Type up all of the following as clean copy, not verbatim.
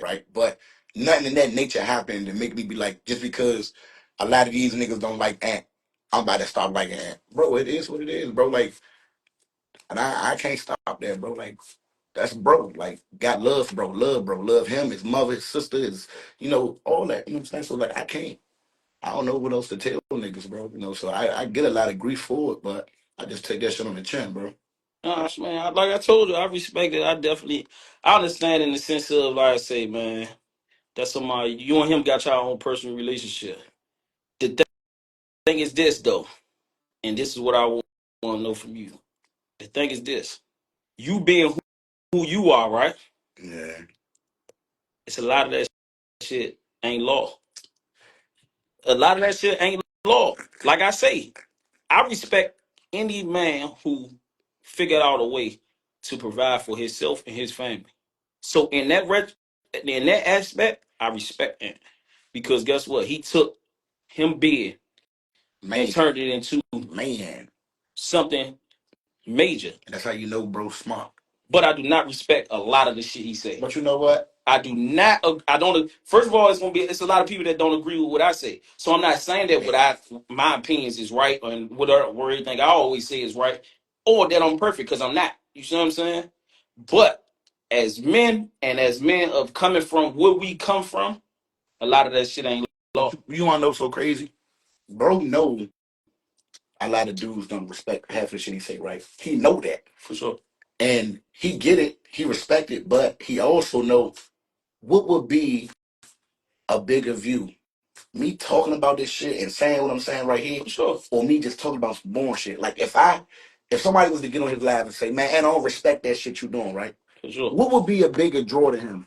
right? But nothing in that nature happened to make me be like, just because a lot of these niggas don't like Ant, I'm about to stop liking Ant. Bro, it is what it is, bro. Like, and I can't stop that, bro. Like, that's bro. Like, got love for bro. Love him, his mother, his sister, his, all that. You know what I'm saying? So, like, I don't know what else to tell niggas, bro. So I get a lot of grief for it, but I just take that shit on the chin, bro. Man, like I told you, I respect it. I understand in the sense of, like I say, man, that's somebody, you and him got your own personal relationship. The thing is this, though, and this is what I want to know from you. The thing is this. You being who you are, right? Yeah. It's a lot of that shit ain't law. A lot of that shit ain't law. Like I say, I respect any man who figured out a way to provide for himself and his family. So in that aspect, I respect him. Because guess what? He took him big and turned it into something major. And that's how you know bro smart. But I do not respect a lot of the shit he said. But you know what? I do not. I don't. First of all, it's a lot of people that don't agree with what I say. So I'm not saying that my opinions is right and whatever everything I always say is right, or that I'm perfect, because I'm not. You see what I'm saying? But as men and as men of coming from where we come from, a lot of that shit ain't law. You want to know so crazy? Bro know a lot of dudes don't respect half the shit he say, right? He know that. For sure. And he get it, he respect it, but he also know what would be a bigger view. Me talking about this shit and saying what I'm saying right here, For sure. or me just talking about some boring shit. Like if somebody was to get on his live and say, man, I don't respect that shit you doing, right? For sure. What would be a bigger draw to him?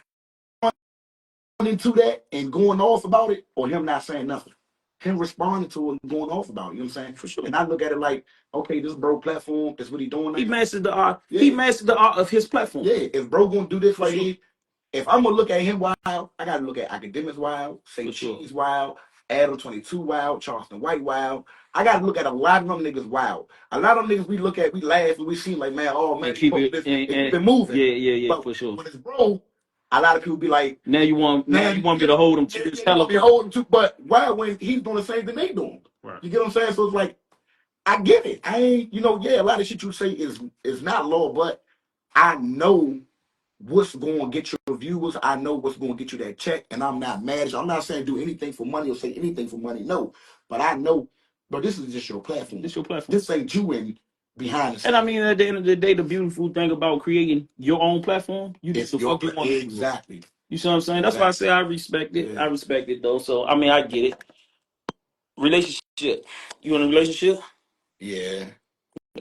Into that and going off about it, or him not saying nothing? Him responding to it and going off about it, you know what I'm saying? For sure. And I look at it like, okay, this bro platform is what he doing now. He mastered the art. Yeah. He mastered the art of his platform. Yeah, if bro gonna do this right here, if I'm gonna look at him wild, I gotta look at Academics wild, Say Cheese wild, Adam 22 wild, Charleston White wild. I gotta look at a lot of them niggas wild. A lot of them niggas we look at, we laugh and we see like, man, oh man, keep it moving. Yeah, but for sure. When it's bro, a lot of people be like, now you want me to hold him to this but why when he's doing the same thing they doing? Right. You get what I'm saying? So it's like, I get it. I ain't, a lot of shit you say is not law, but I know what's going to get your viewers. I know what's going to get you that check, and I'm not mad. I'm not saying do anything for money or say anything for money. No, but I know, bro, this is just your platform. This your platform. This ain't you in behind the scenes. And I mean, at the end of the day, the beautiful thing about creating your own platform, you do the fuck you want. Exactly. You see what I'm saying? That's why I say I respect it. Yeah. I respect it though. So I mean, I get it. Relationship. You in a relationship? Yeah.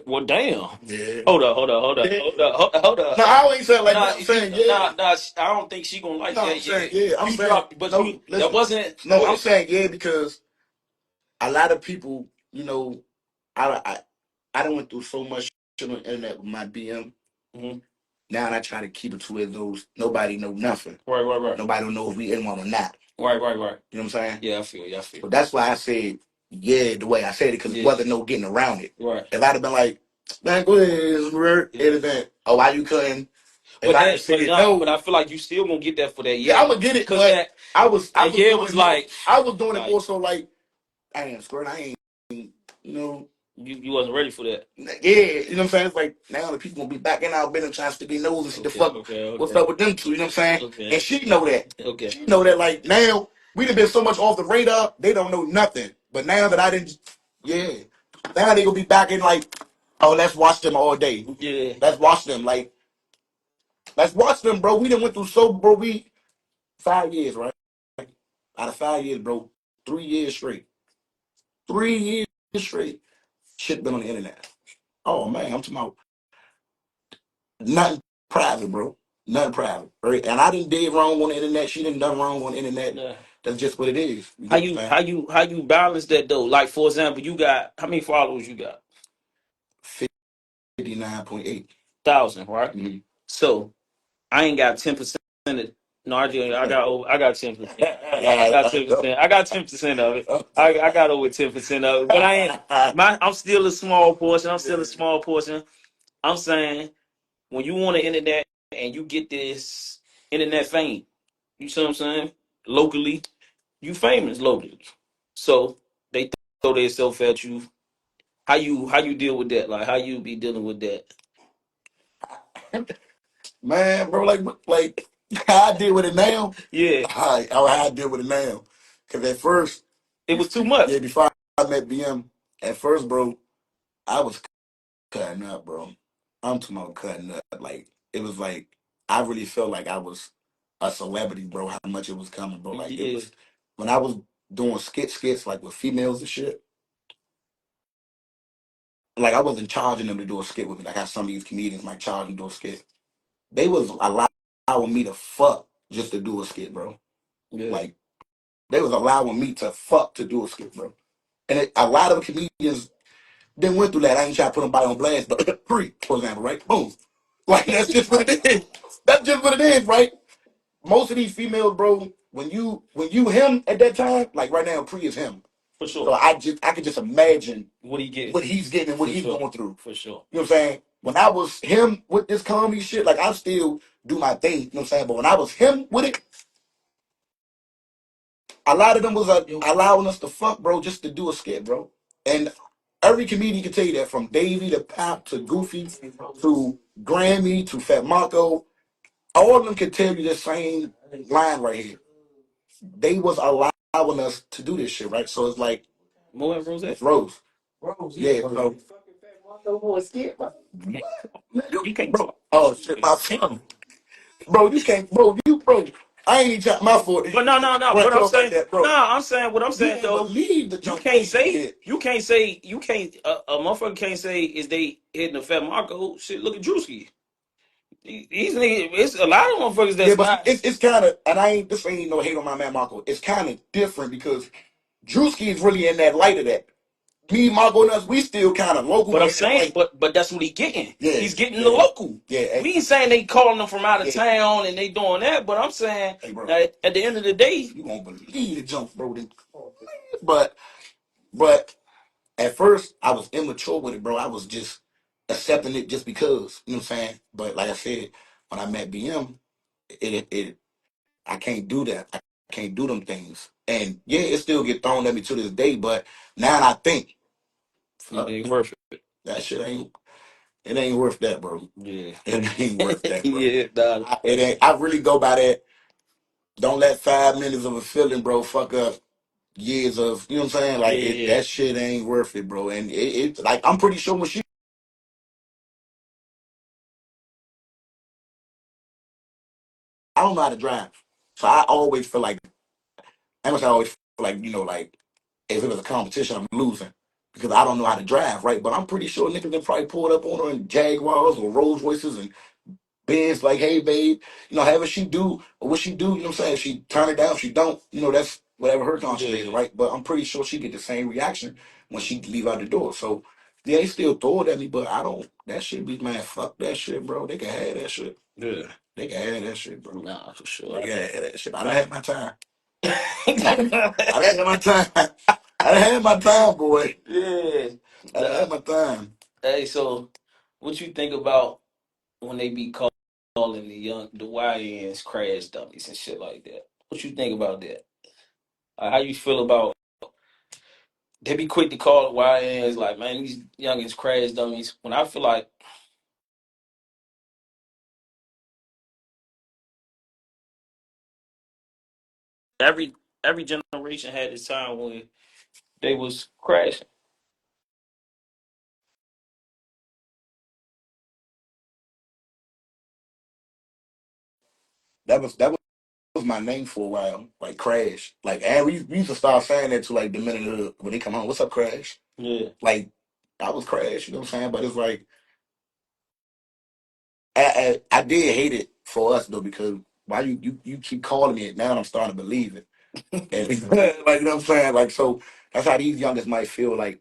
Well, damn. Yeah. Hold up. No, I ain't saying like that. I'm saying yeah. Nah, I don't think she gonna like that. I'm saying yeah. I'm saying, dropped, but no, that wasn't. No, I'm saying yeah because a lot of people, I done went through so much shit on the internet with my BM. Mm-hmm. Now I try to keep it to where nobody know nothing. Right. Nobody don't know if we in one or not. Right. You know what I'm saying? Yeah, I feel. So that's why I said yeah the way I said it, because there wasn't no getting around it. Right. If I'd have been like, man, go ahead, it'd have been, oh, why you couldn't? But I feel like you still gonna get that for that. Yeah, I'm gonna get it because I was doing it more so like, damn, Squirt, I ain't, You wasn't ready for that. Yeah, you know what I'm saying? It's like now the people gonna be back in our business trying to stick their nose and see the fuck what's up with them two, you know what I'm saying? Okay. And she know that. Okay. She know that like now we done been so much off the radar, they don't know nothing. But now that I didn't, now they gonna be back in like, oh, let's watch them all day. Yeah. Let's watch them, bro. We done went through bro, 5 years, right? Out of 5 years, bro, 3 years straight. 3 years straight. Shit been on the internet. Oh man, I'm talking about nothing private, bro. Nothing private. Right? And I didn't did wrong on the internet. She didn't done wrong on the internet. Yeah. That's just what it is. How you balance that though? Like for example, you got how many followers you got? 59.8 thousand, right? Mm-hmm. So I ain't got 10% of it. No, I got 10%. I got 10%. I got 10% of it. I got over 10% of it. But I ain't I'm still a small portion. I'm saying when you want the internet and you get this internet fame, You see what I'm saying? Locally, you famous locally. So they throw themselves at you. How you deal with that? Like how you be dealing with that? Man, bro, like how I deal with it now. Yeah, How I deal with it now. Cause at first, it was too much. yeah, before I met BM, at first, bro, I was cutting up, bro. I'm talking about cutting up. Like it was like I really felt like I was a celebrity, bro. How much it was coming, bro. Like it Yeah, was when I was doing skits like with females and shit. Like I wasn't charging them to do a skit with me. Like how some of these comedians might charge me to do a skit. They was allowing me to fuck just to do a skit, bro. yeah, Like they was allowing me to fuck to do a skit, bro. And a lot of comedians then went through that. I ain't trying to put nobody on blast, but pre, for example, right? Boom. Like that's just what it is. That's just what it is, right? Most of these females, bro, when you him at that time, like right now, pre is him. for So sure. I could just imagine What he get? what he's getting and what For he's sure, going through. for sure. You know what I'm saying? When I was him with this comedy shit, like I still do my thing, you know what I'm saying? But when I was him with it, a lot of them was allowing us to fuck, bro, just to do a skit, bro. And every comedian can tell you that, from Davey to Pop to Goofy to Grammy to Fat Marco, all of them can tell you the same line right here. They was allowing us to do this shit, right? So it's like More Rose? it's Rose. Yeah, so You can't bro. talk. Oh shit, my phone. Bro, you can't, bro. I ain't even my fault. But no. Run But I'm off like saying, that, bro. no. I'm saying what I'm You saying won't though. believe the You jump can't they say, did. you can't. A motherfucker can't say is they hitting the Fat Marco shit. Look at Drewski. These niggas, it's a lot of motherfuckers Yeah, that's but not. it's kind of, and I ain't, this ain't no hate on my man Marco. It's kind of different because Drewski is really in that light of that. Me, Marco, and us, we still kind of local, But I'm but in that saying, light. but that's what he getting. Yeah, He's getting the yeah, local. yeah. Hey, We ain't saying they calling them from out of yeah. town and they doing that. But I'm saying Hey, bro, that at the end of the day, you won't believe the jump, bro. But, but at first, I was immature with it, bro. I was just accepting it just because, you know what I'm saying? But like I said, when I met BM, it I can't do that. I can't do them things. And yeah, it still get thrown at me to this day. But now I think, it fuck, ain't worth it. that shit ain't. It ain't worth that, bro. Yeah, It ain't worth that, bro. yeah, dog. It ain't. I really go by that. Don't let 5 minutes of a feeling, bro, fuck up years of. You know what I'm saying? Like it. Yeah, That shit ain't worth it, bro. And it like I'm pretty sure when she. I don't know how to drive, so I always feel like. I must always feel like like if it was a competition, I'm losing because I don't know how to drive, right? But I'm pretty sure niggas that probably pulled up on her in Jaguars or Rolls Royces and Benz, like, hey, babe, however she do or what she do, you know what I'm saying? If she turn it down, if she don't, that's whatever her conscience is, yeah, right? But I'm pretty sure she get the same reaction when she leave out the door. So yeah, they still throw it at me, but I don't. That shit be, man, fuck that shit, bro. They can have that shit. yeah. They can have that shit, bro. Nah, for They sure. can have that shit. I done had my time. I done Yeah, had my time. I done had my time, boy. I done nah. had my time. Hey, so what you think about when they be calling the YNs crash dummies and shit like that? What you think about that? How you feel about they be quick to call the YNs like, man, these youngins crash dummies. When I feel like every every generation had this time when they was crashing. That was my name for a while, like Crash. Like, and we used to start saying that to like the minute when they come home. What's up, Crash? Yeah, Like, I was Crash, you know what I'm saying? But it's like I did hate it for us though because why you keep calling me it now? I'm starting to believe it, and like you know what I'm saying? Like so that's how these youngest might feel. Like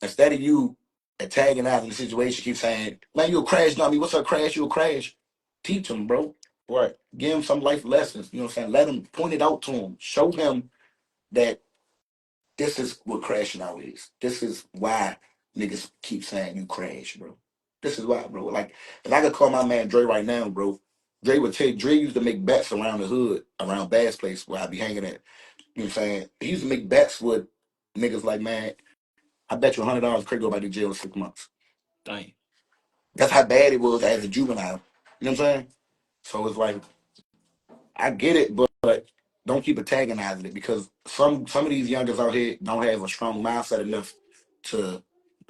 instead of you antagonizing the situation, keep saying, "Man, you a crash dummy. What's up, Crash? You a crash." Teach them, bro. right. Give him some life lessons. You know what I'm saying? Let him point it out to him. Show him that this is what crashing out is. This is why niggas keep saying you crash, bro. This is why, bro. Like, if I could call my man Dre right now, bro, Dre used to make bets around the hood, around Bass Place where I be hanging at. You know what I'm saying? He used to make bets with niggas like, man, I bet you $100 Craig go back to jail in 6 months. Dang. That's how bad it was as a juvenile. You know what I'm saying? So it's like, I get it, but don't keep antagonizing it because some of these youngers out here don't have a strong mindset enough to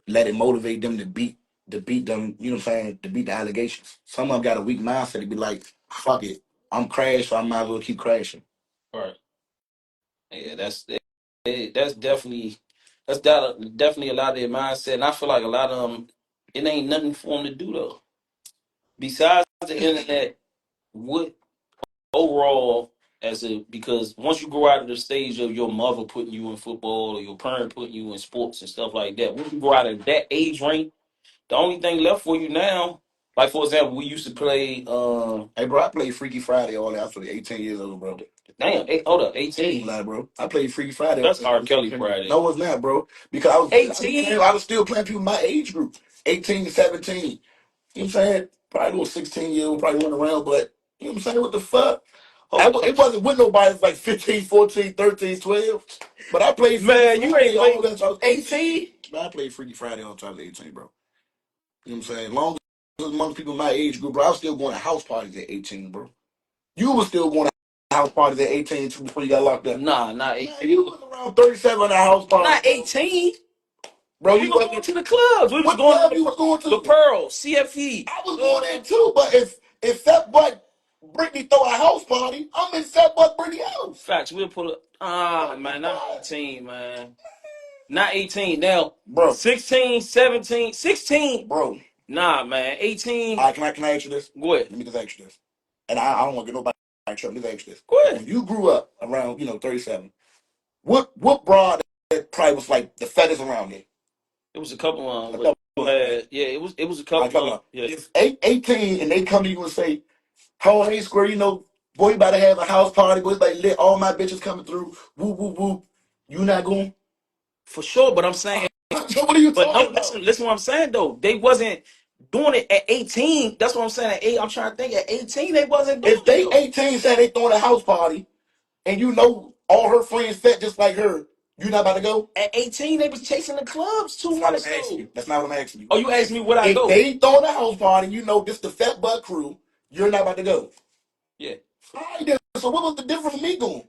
let it motivate them to beat them, you know what I'm saying, to beat the allegations. Some of them got a weak mindset to be like, fuck it, I'm crashed, so I might as well keep crashing. Right. Yeah, that's definitely a lot of their mindset, and I feel like a lot of them, it ain't nothing for them to do though. Besides the internet, what overall because once you grow out of the stage of your mother putting you in football or your parent putting you in sports and stuff like that, once you grow out of that age range, the only thing left for you now, like for example, we used to play. Hey, bro, I played Freaky Friday all the way. I was 18 years old, bro. Damn, hold up, 18. Lie, bro. I played Freaky Friday. That's R. Kelly Friday. No, it's not, bro. Because 18. I was still playing people my age group, 18 to 17. You know what I'm saying? Probably a little 16-year-old, probably went around, but you know what I'm saying? What the fuck? It wasn't with nobody like 15, 14, 13, 12. But I played Man, you ain't all played that. I was 18. Man, I played Freaky Friday all the time I was 18, bro. You know what I'm saying? Long as amongst people my age group, bro, I was still going to house parties at 18, bro. You were still going to house parties at 18 too before you got locked up. Nah, not 18. Man, you was around 37 at a house party. Not 18. Bro, We you was wasn't going to the clubs. We was what going club to you was going to? the Pearl, CFE. I was going there too, but if Fat Butt Brittany throw a house party, I'm in Fat Butt Brittany house. Facts, we'll put man, not 18, man. Not 18. Now, Bro, 16, 17, 16. bro. Nah, man. 18. All right, can I ask you this? Go ahead. Let me just ask you this. And I don't want to get nobody in trouble. Let me ask you this. Go ahead. When you grew up around, 37, what broad that probably was like the feathers around it? It was a couple of them. Yeah, it was a couple of them. Yeah. If 18 and they come to you and say, "Oh, hey, Square, boy, you about to have a house party, boy, it's like lit, all my bitches coming through, woo, woo, woo." You not going? For sure, but I'm saying, So what are you but no, talking about? listen what I'm saying though. They wasn't doing it at 18. That's what I'm saying. At 8, I'm trying to think at 18 they wasn't doing If they it. 18 saying they throwing a house party and all her friends fat just like her, you not about to go? At 18 they was chasing the clubs too much. That's not what I'm asking you. Oh, you asked me would I If go? they throwing a house party, this the fat butt crew, you're not about to go. Yeah. All right, then. So what was the difference of me going?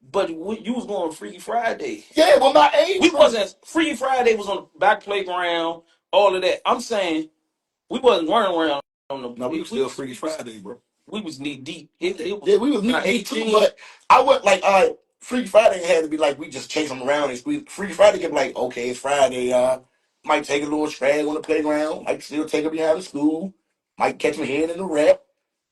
But you was going Freaky Friday. Yeah, well, my age. We wasn't. Freaky Friday was on the back playground, all of that. I'm saying we wasn't running around on the. No, we was still Freaky Friday, bro. We was knee deep. We was knee deep too, but I went like, all right, Freaky Friday had to be like, we just chase them around and squeeze. Freaky Friday get like, okay, it's Friday, might take a little drag on the playground, might still take her behind the school, might catch me head in the rap.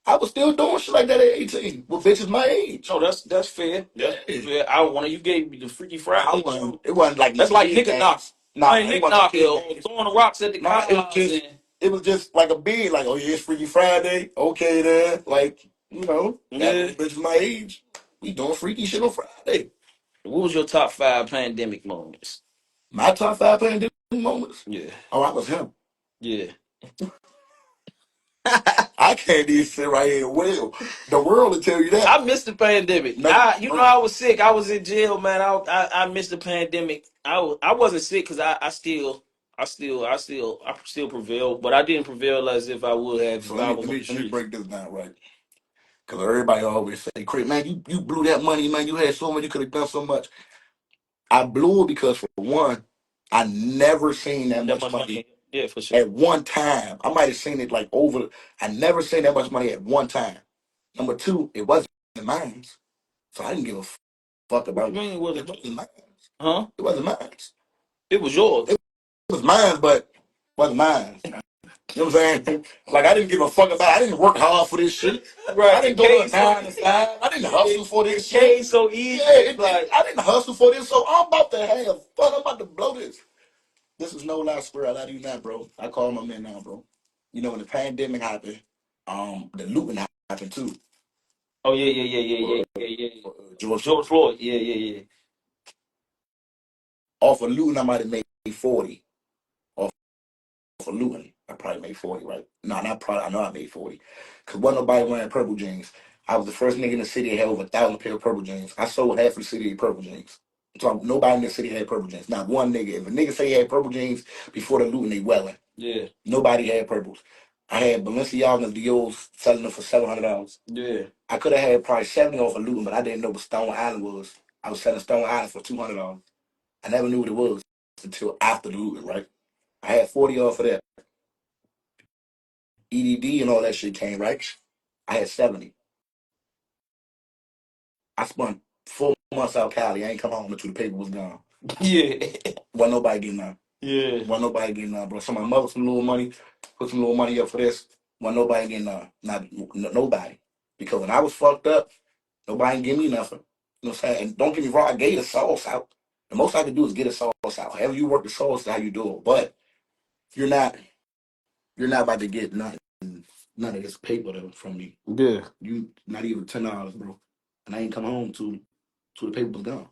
I was still doing shit like that at 18 with bitches my age. No, that's fair. That's fair. I want you gave me the Freaky Friday. It wasn't like that's like nigga knock. Nah, nigga knock throwing the rocks at the cops. It was just like a bid, like, oh yeah, it's Freaky Friday. Okay then. Like, bitches my age. We doing freaky shit on Friday. What was your top 5 pandemic moments? My top 5 pandemic moments? Yeah. Oh, I was him. Yeah. I can't even sit right here. Well, the world will tell you that. I missed the pandemic. I was sick. I was in jail, man. I missed the pandemic. I wasn't sick because I still prevailed, but I didn't prevail as if I would have. So let me break this down right. Because everybody always say, "Craig, man, you blew that money, man. You had so much. You could have done so much." I blew it because for one, I never seen that much money. Yeah, for sure. At one time, I might have seen it like over. I never seen that much money at one time. Number two, it wasn't mine, so I didn't give a fuck about it. It wasn't mine. Huh? It wasn't mine. It was yours. It was mine, but it wasn't mine. You know what I'm saying? Like, I didn't give a fuck about it. I didn't work hard for this shit. Right. I didn't go to 9 to 5. I didn't hustle for this shit. It came so easy. Yeah, I didn't hustle for this, so I'm about to have fun. I'm about to blow this. This is no lie, Squirt. I lie to you now, bro. I call my man now, bro. When the pandemic happened, the looting happened too. Oh yeah. George Floyd. Yeah. Off of looting, I might have made 40. Off of looting. I probably made 40, right? No, not probably. I know I made 40. Because wasn't nobody wearing purple jeans. I was the first nigga in the city that had over 1,000 pair of purple jeans. I sold half of the city in purple jeans. So nobody in the city had purple jeans. Not one nigga. If a nigga say he had purple jeans before the looting, they welling. Yeah. Nobody had purples. I had Balenciaga and Dior's selling them for $700. Yeah. I could have had probably 70 off of looting, but I didn't know what Stone Island was. I was selling Stone Island for $200. I never knew what it was until after the looting, right? I had 40 off of that. EDD and all that shit came, right? I had 70. I spent 4 months out Cali. I ain't come home until the paper was gone. Yeah. Wasn't nobody getting none. Yeah. Wasn't nobody getting none, bro. So my mother some little money, put some little money up for this. Wasn't nobody getting none. Nobody. Because when I was fucked up, nobody give me nothing. You know what I'm saying? And don't get me wrong, I gave the sauce out. The most I can do is get a sauce out. However you work the sauce, that's how you do it. But you're not about to get none of this paper though from me. Yeah. You not even $10, bro. And I ain't come home till the paper was gone.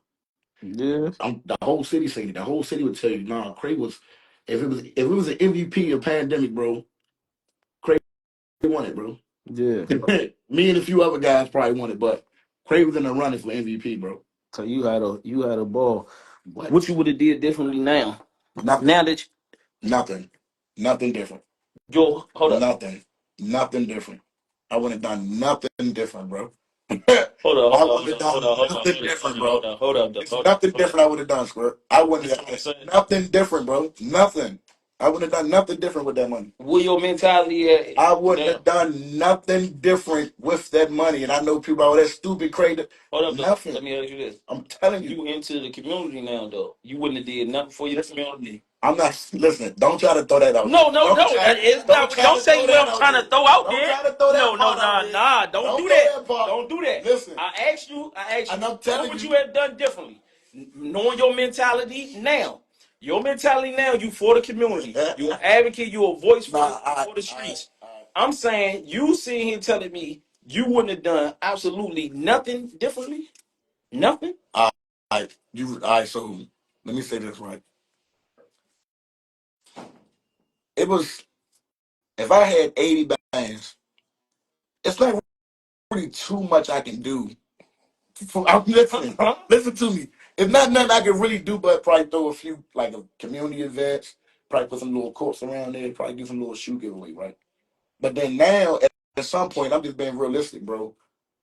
Yeah. The whole city said it. The whole city would tell you, nah, Kray was if it was an MVP of pandemic, bro, Kray won it, bro. Yeah. Me and a few other guys probably won it, but Kray was in the running for MVP, bro. So you had a ball. What? What you would have did differently now? Nothing. Now that Nothing different. yo, hold up. Nothing different. I wouldn't have done nothing different, bro. Hold up, I hold wouldn't up, have hold up, done hold up, nothing different, bro. hold up, It's hold up. nothing different I would have done, Squirt. I wouldn't have done nothing different, bro. Nothing. I wouldn't have done nothing different with that money. Where your mentality at? I wouldn't have done nothing different with that money. And I know people, oh, that's stupid, crazy. Hold up, Nothing. let me ask you this. I'm telling you. You into the community now, though. You wouldn't have did nothing for your community. I'm not listening. Don't try to throw that out. No, Don't say what I'm trying to throw out there. Don't try to throw that part out there. Don't do throw that. part. Don't do that. Listen. I asked you, And I'm telling what you. you had done differently. Knowing your mentality now. Your mentality now, you for the community. You're an advocate, you're a voice for the streets. I'm saying you sitting here telling me you wouldn't have done absolutely nothing differently? Nothing? All right, so let me say this right. It was if I had 80 bands, it's not really too much I can do. I'm listening. Listen to me. It's not nothing I can really do, but probably throw a few like a community events, probably put some little courts around there, probably do some little shoe giveaway, right? But then now, at some point, I'm just being realistic, bro.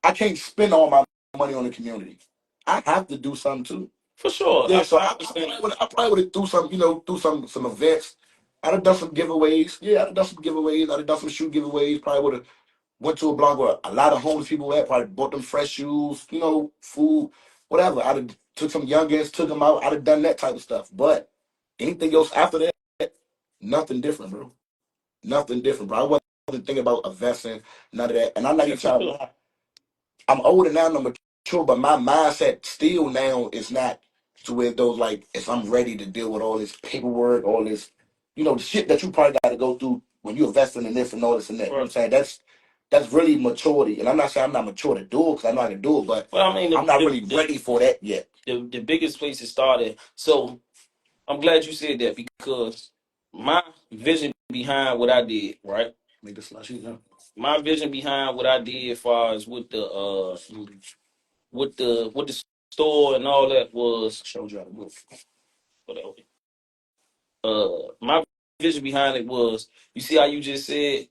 I can't spend all my money on the community. I have to do something too. For sure. Yeah, so I probably would have do some, do some events. I'd have done some giveaways. Yeah, I'd have done some giveaways. I'd have done some shoe giveaways. Probably would have went to a block where a lot of homeless people were at. Probably bought them fresh shoes, food, whatever. I'd have took some youngins, took them out. I'd have done that type of stuff. But anything else after that, nothing different, bro. Nothing different, bro. I wasn't thinking about investing, none of that. And I'm not even trying to lie. I'm older now, I'm mature, but my mindset still now is not to where those like if I'm ready to deal with all this paperwork, all this, the shit that you probably got to go through when you're investing in this and all this and that. You know what I'm saying? That's really maturity. And I'm not saying I'm not mature to do it because I know I can do it, but well, I mean, I'm not really ready for that yet. The biggest place it started. So I'm glad you said that because my vision behind what I did, right? Make the slushy, yeah. My vision behind what I did as far as with the store and all that was Showed you how to move. whatever. My vision behind it was, you see how you just said,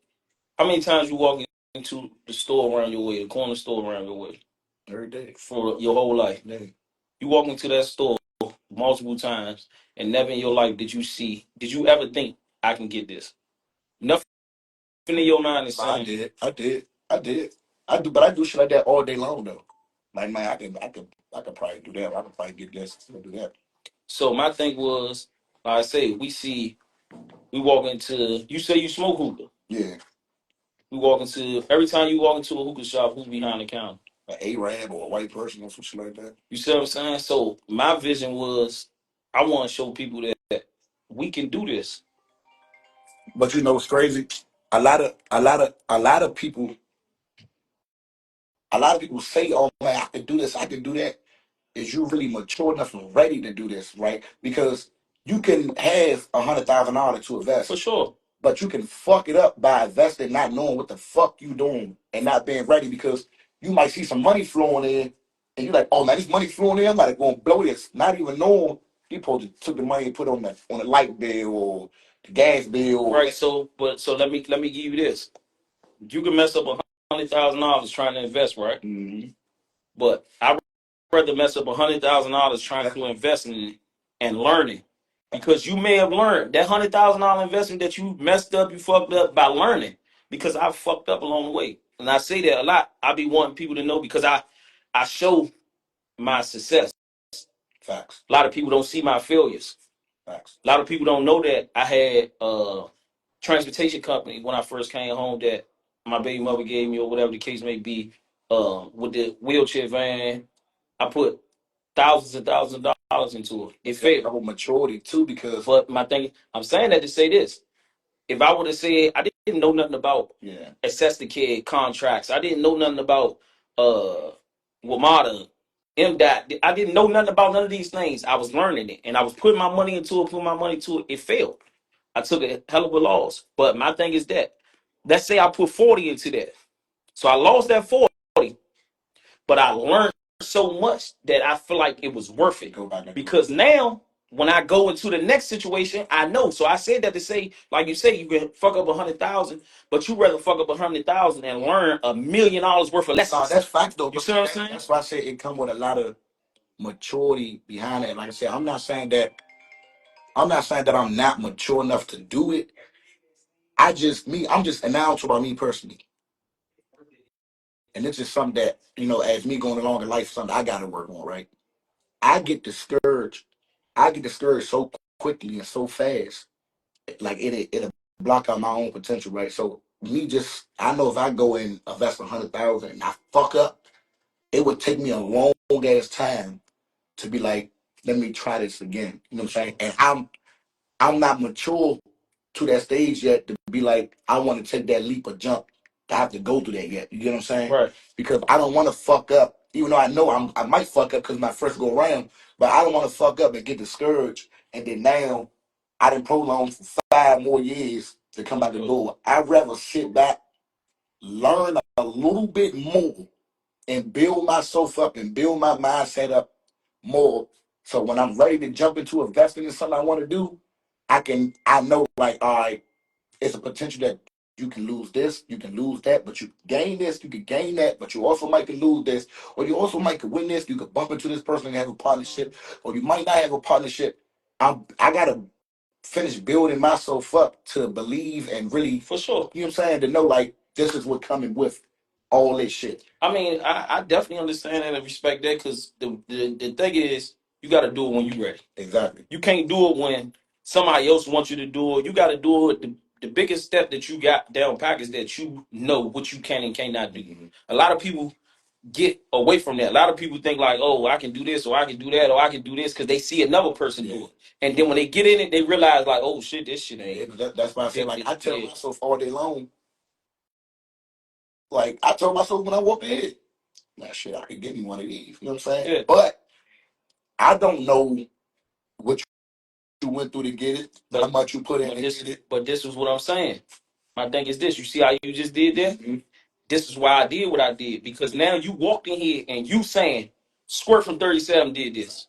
how many times you walk into the store around your way, the corner store around your way? Every day. For your whole life. Day. You walk into that store multiple times and never in your life did you ever think I can get this? Nothing in your mind is saying. I did. But I do shit like that all day long though. Like man, I could probably do that. I could probably get this to do that. So my thing was, like I say, we walk into, you say you smoke hookah. Yeah. Every time you walk into a hookah shop, who's behind the counter? An Arab or a white person or some shit like that. You see what I'm saying? So my vision was, I want to show people that we can do this. But you know what's crazy? A lot of people say, "Oh man, I can do this, I can do that." Is you really mature enough and ready to do this, right? Because you can have $100,000 to invest. For sure. But you can fuck it up by investing, not knowing what the fuck you doing and not being ready because you might see some money flowing in and you're like, oh man, this money flowing in, I'm not going to blow this. Not even knowing you supposed to took the money and put on the light bill or the gas bill. Right. So let me give you this. You can mess up $100,000 trying to invest, right? Mm-hmm. But I rather mess up $100,000 trying to invest in it and learning, because you may have learned that $100,000 investment that you messed up, you fucked up by learning. Because I fucked up along the way, and I say that a lot. I be wanting people to know because I show my success. Facts. A lot of people don't see my failures. Facts. A lot of people don't know that I had a transportation company when I first came home that my baby mother gave me, or whatever the case may be, with the wheelchair van. I put thousands and thousands of dollars into it. It failed. Double maturity too, because. But my thing, I'm saying that to say this: if I would have said I didn't know nothing about assess the kid contracts, I didn't know nothing about WMATA, MDOT, I didn't know nothing about none of these things. I was learning it, and I was putting my money into it, putting my money to it. It failed. I took a hell of a loss. But my thing is that, let's say I put 40 into that, so I lost that 40, but I learned so much that I feel like it was worth it. Because now, when I go into the next situation, I know. So I said that to say, like you say, you can fuck up 100,000, but you rather fuck up 100,000 and learn $1 million worth of lessons. No, that's facts though. You see what I'm saying? That's why I say it come with a lot of maturity behind it. Like I said, I'm not saying that I'm not mature enough to do it. I'm just, and now I'm talking about me personally. And this is something that, as me going along in life, something I gotta work on, right? I get discouraged. I get discouraged so quickly and so fast. Like it'll block out my own potential, right? So I know if I go and invest 100,000 and I fuck up, it would take me a long ass time to be like, let me try this again. You know what I'm saying? And I'm not mature to that stage yet to be like, I want to take that leap or jump. I have to go through that yet. You get what I'm saying? Right. Because I don't want to fuck up, even though I know I might fuck up because my first go around, but I don't want to fuck up and get discouraged. And then now I didn't prolong for 5 more years to come out the door. I'd rather sit back, learn a little bit more, and build myself up and build my mindset up more. So when I'm ready to jump into investing in something I want to do, I know like, all right, it's a potential that you can lose this, you can lose that, but you gain this, you can gain that, but you also might can lose this, or you also might can win this, you could bump into this person and have a partnership, or you might not have a partnership. I gotta finish building myself up to believe and really, For sure. you know what I'm saying, to know like this is what coming with all this shit. I mean, I definitely understand that and respect that, because the thing is, you got to do it when you're ready. Exactly. You can't do it when somebody else wants you to do it. You got to do it. The biggest step that you got down pack is that you know what you can and cannot do. Mm-hmm. A lot of people get away from that. A lot of people think like, oh, I can do this, or I can do that, or I can do this, because they see another person do it. And then when they get in it, they realize like, oh shit, this shit ain't. That's why I say, like, I tell myself all day long, like I told myself when I walked in, that shit, I could get me one of these. You know what I'm saying? Yeah. But I don't know what you went through to get it, how much you put in to get it. But this is what I'm saying. My thing is this. You see how you just did that? Mm-hmm. This is why I did what I did. Because now you walked in here and you saying, Squirt from 37 did this.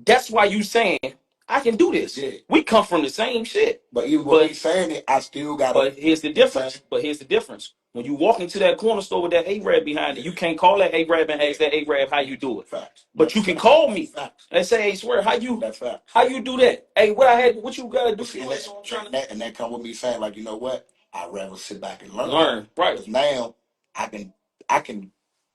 That's why you saying, I can do this. Yeah. We come from the same shit. But even when he's saying it, I still got to. But here's the difference. When you walk into that corner store with that A-Rab behind it, you can't call that A-Rab and ask that A-Rab how you do it. Facts. But you can call me and say, hey, Swear, how you do that? Hey, what you gotta do? And that come with me saying, like, you know what? I'd rather sit back and learn. Right. Because now I can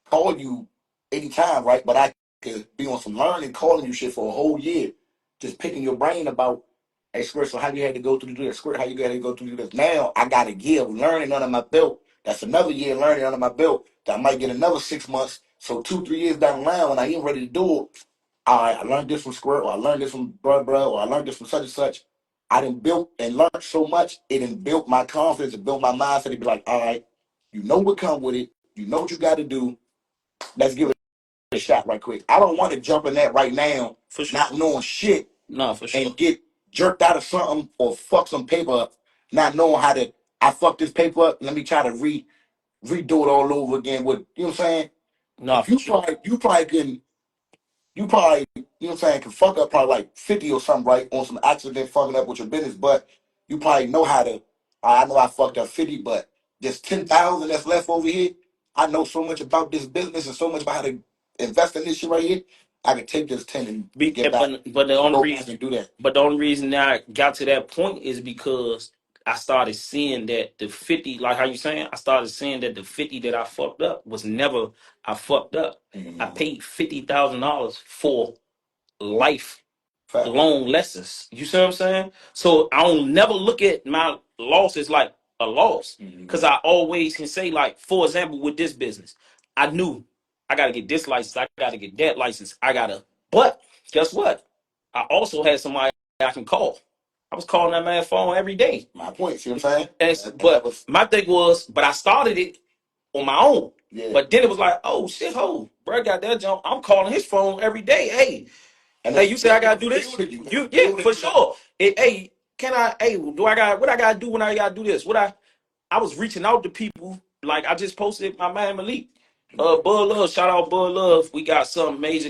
call you anytime, right? But I could be on some learning, calling you shit for a whole year, just picking your brain about, hey, Squirt, so how you had to go through this? Squirt, how you had to go through this? Now I got a year of learning under my belt. That's another year learning under my belt. That I might get another 6 months. So 2-3 years down the line, when I ain't ready to do it, all right, I learned this from Squirt, or I learned this from bro, or I learned this from such and such. I done built and learned so much, it done built my confidence, it built my mindset to be like, all right, you know what come with it, you know what you got to do. Let's give it a shot right quick. I don't want to jump in that right now, for sure, not knowing shit, no, for sure, and get jerked out of something or fuck some paper up not knowing how to. I fucked this paper up. Let me try to redo it all over again. With you know what I'm saying? No, for sure. You probably, you know what I'm saying, can fuck up probably like 50 or something, right? On some accident fucking up with your business, but you probably know how to. I know I fucked up 50, but there's 10,000 that's left over here. I know so much about this business and so much about how to invest in this shit right here. I can take this 10 and get back. But the only Go back reason, and do that. but the only reason that I got to that point is because I started seeing that the 50, like how you saying, I started seeing that the 50 that I fucked up was never I fucked up. I paid $50,000 for life Fact. long lessons. You see what I'm saying? So I don't never look at my losses like a loss. Because I always can say, like, for example, with this business, I knew I gotta get this license, I gotta get that license, but guess what? I also had somebody I can call. I was calling that man phone every day. My point, see what I'm saying? But my thing was, but I started it on my own. Yeah. But then it was like, oh shit, bro got that jump. I'm calling his phone every day. Hey, you say I gotta do this? Yeah, for sure. Hey, can I? Hey, do I got what I gotta do when I gotta do this? I was reaching out to people. Like I just posted my man Malik. Bud Love, shout out Bud Love. We got something major